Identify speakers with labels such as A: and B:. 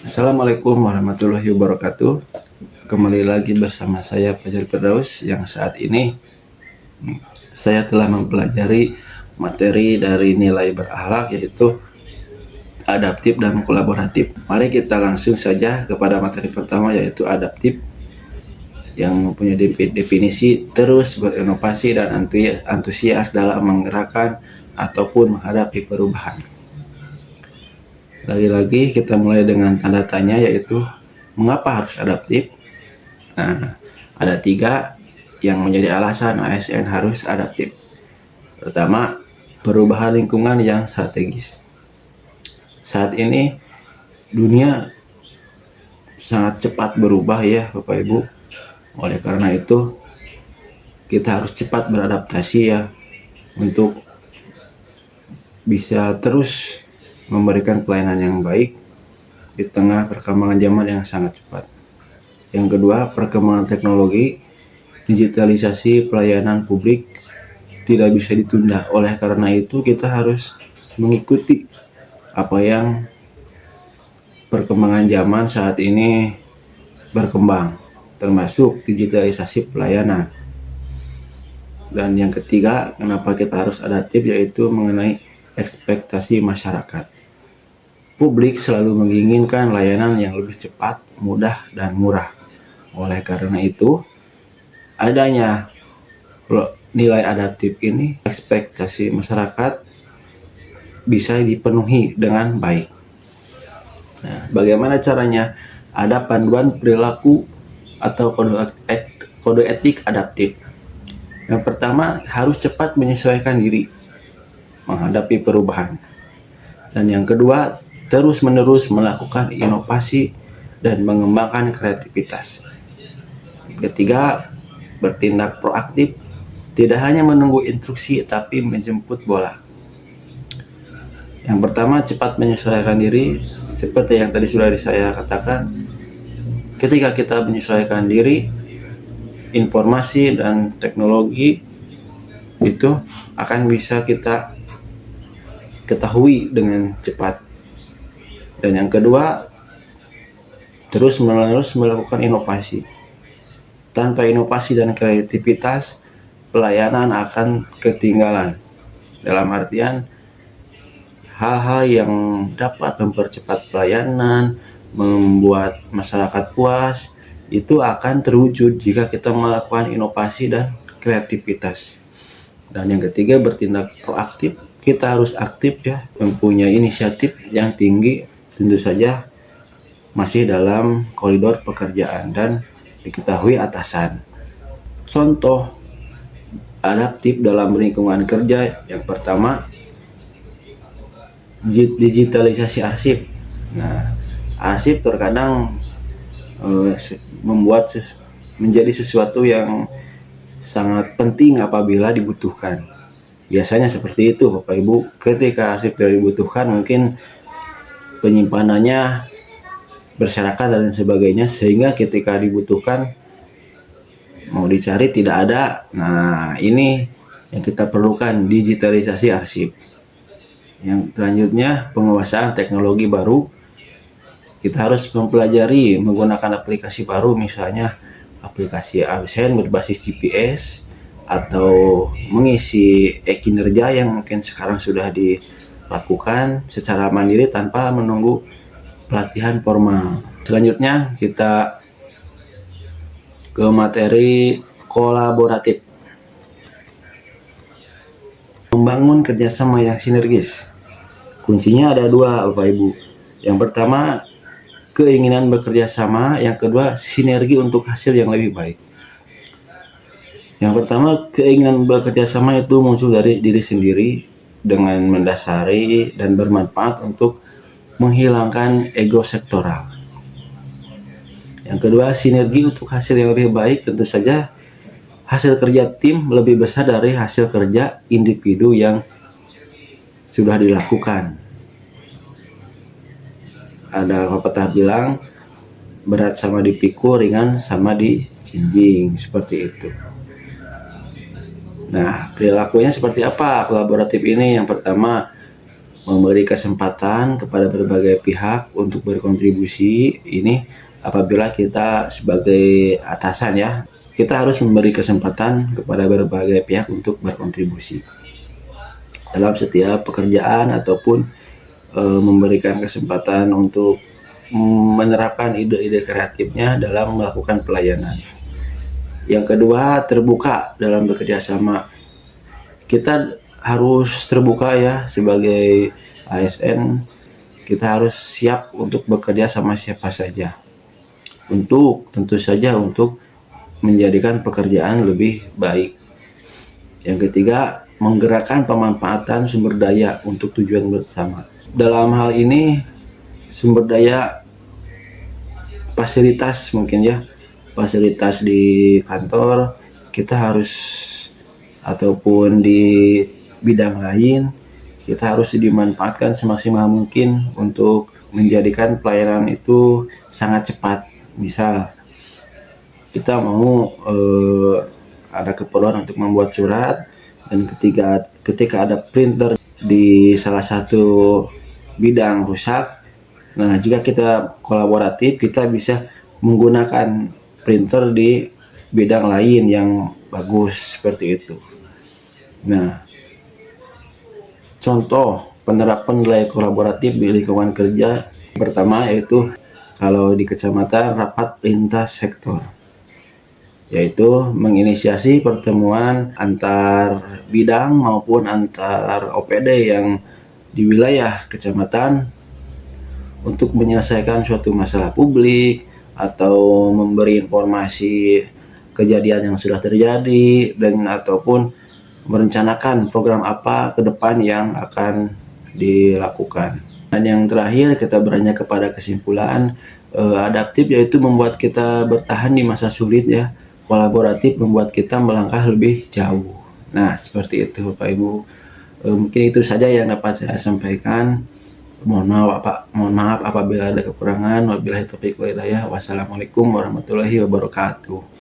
A: Assalamualaikum warahmatullahi wabarakatuh. Kembali lagi bersama saya Fajar Firdaus yang saat ini saya telah mempelajari materi dari nilai berakhlak yaitu adaptif dan kolaboratif. Mari kita langsung saja kepada materi pertama yaitu adaptif yang mempunyai definisi terus berinovasi dan antusias dalam menggerakkan ataupun menghadapi perubahan. Lagi-lagi kita mulai dengan tanda tanya yaitu mengapa harus adaptif? Nah, ada 3 yang menjadi alasan ASN harus adaptif. Pertama, perubahan lingkungan yang strategis. Saat ini dunia sangat cepat berubah ya Bapak Ibu. Oleh karena itu kita harus cepat beradaptasi ya untuk bisa terus memberikan pelayanan yang baik di tengah perkembangan zaman yang sangat cepat. Yang kedua, perkembangan teknologi, digitalisasi pelayanan publik tidak bisa ditunda. Oleh karena itu kita harus mengikuti apa yang perkembangan zaman saat ini berkembang, termasuk digitalisasi pelayanan. Dan yang ketiga, kenapa kita harus adaptif yaitu mengenai ekspektasi masyarakat. Publik selalu menginginkan layanan yang lebih cepat, mudah, dan murah. Oleh karena itu, adanya nilai adaptif ini, ekspektasi masyarakat bisa dipenuhi dengan baik. Nah, bagaimana caranya? Ada panduan perilaku atau kode etik adaptif. Yang pertama, harus cepat menyesuaikan diri menghadapi perubahan. Dan yang kedua, terus-menerus melakukan inovasi dan mengembangkan kreativitas. Ketiga, bertindak proaktif, tidak hanya menunggu instruksi tapi menjemput bola. Yang pertama, cepat menyesuaikan diri, seperti yang tadi sudah saya katakan. Ketika kita menyesuaikan diri, informasi dan teknologi itu akan bisa kita ketahui dengan cepat. Dan yang kedua, terus-menerus melakukan inovasi. Tanpa inovasi dan kreativitas, pelayanan akan ketinggalan. Dalam artian, hal-hal yang dapat mempercepat pelayanan, membuat masyarakat puas, itu akan terwujud jika kita melakukan inovasi dan kreativitas. Dan yang ketiga, bertindak proaktif. Kita harus aktif ya, mempunyai inisiatif yang tinggi, tentu saja masih dalam koridor pekerjaan dan diketahui atasan. Contoh adaptif dalam lingkungan kerja yang pertama, digitalisasi arsip. Nah, arsip terkadang membuat menjadi sesuatu yang sangat penting apabila dibutuhkan. Biasanya seperti itu Bapak Ibu, ketika arsip tidak dibutuhkan mungkin penyimpanannya berserakan dan sebagainya, sehingga ketika dibutuhkan mau dicari tidak ada. Nah, ini yang kita perlukan, digitalisasi arsip. Yang selanjutnya, penguasaan teknologi baru. Kita harus mempelajari menggunakan aplikasi baru, misalnya aplikasi ASN berbasis GPS atau mengisi e-kinerja yang mungkin sekarang sudah dilakukan secara mandiri tanpa menunggu pelatihan formal. Selanjutnya kita ke materi kolaboratif. Membangun kerjasama yang sinergis. Kuncinya ada 2 Bapak Ibu. Yang pertama, keinginan bekerja sama. Yang kedua, sinergi untuk hasil yang lebih baik. Yang pertama, keinginan bekerja sama itu muncul dari diri sendiri dengan mendasari dan bermanfaat untuk menghilangkan ego sektoral. Yang kedua, sinergi untuk hasil yang lebih baik. Tentu saja hasil kerja tim lebih besar dari hasil kerja individu yang sudah dilakukan. Ada pepatah bilang, berat sama dipikul, ringan sama dijinjing, seperti itu. Nah, perilakunya seperti apa kolaboratif ini? Yang pertama, memberi kesempatan kepada berbagai pihak untuk berkontribusi. Ini apabila kita sebagai atasan ya, kita harus memberi kesempatan kepada berbagai pihak untuk berkontribusi dalam setiap pekerjaan ataupun memberikan kesempatan untuk menerapkan ide-ide kreatifnya dalam melakukan pelayanan. Yang kedua, terbuka dalam bekerja sama. Kita harus terbuka ya sebagai ASN. Kita harus siap untuk bekerja sama siapa saja. Tentu saja untuk menjadikan pekerjaan lebih baik. Yang ketiga, menggerakkan pemanfaatan sumber daya untuk tujuan bersama. Dalam hal ini, sumber daya fasilitas mungkin ya, fasilitas di kantor kita harus, ataupun di bidang lain, kita harus dimanfaatkan semaksimal mungkin untuk menjadikan pelayanan itu sangat cepat. Misal kita mau ada keperluan untuk membuat surat, dan ketika ada printer di salah satu bidang rusak, nah jika kita kolaboratif, kita bisa menggunakan printer di bidang lain yang bagus seperti itu. Nah, contoh penerapan nilai kolaboratif di lingkungan kerja pertama yaitu kalau di kecamatan rapat lintas sektor, yaitu menginisiasi pertemuan antar bidang maupun antar OPD yang di wilayah kecamatan untuk menyelesaikan suatu masalah publik atau memberi informasi kejadian yang sudah terjadi, dan ataupun merencanakan program apa ke depan yang akan dilakukan. Dan yang terakhir, kita beranjak kepada kesimpulan. Adaptif yaitu membuat kita bertahan di masa sulit ya. Kolaboratif membuat kita melangkah lebih jauh. Nah, seperti itu Bapak Ibu. Mungkin itu saja yang dapat saya sampaikan. Mohon maaf apabila ada kekurangan. Wabillahi taufiq wal hidayah. Wassalamualaikum warahmatullahi wabarakatuh.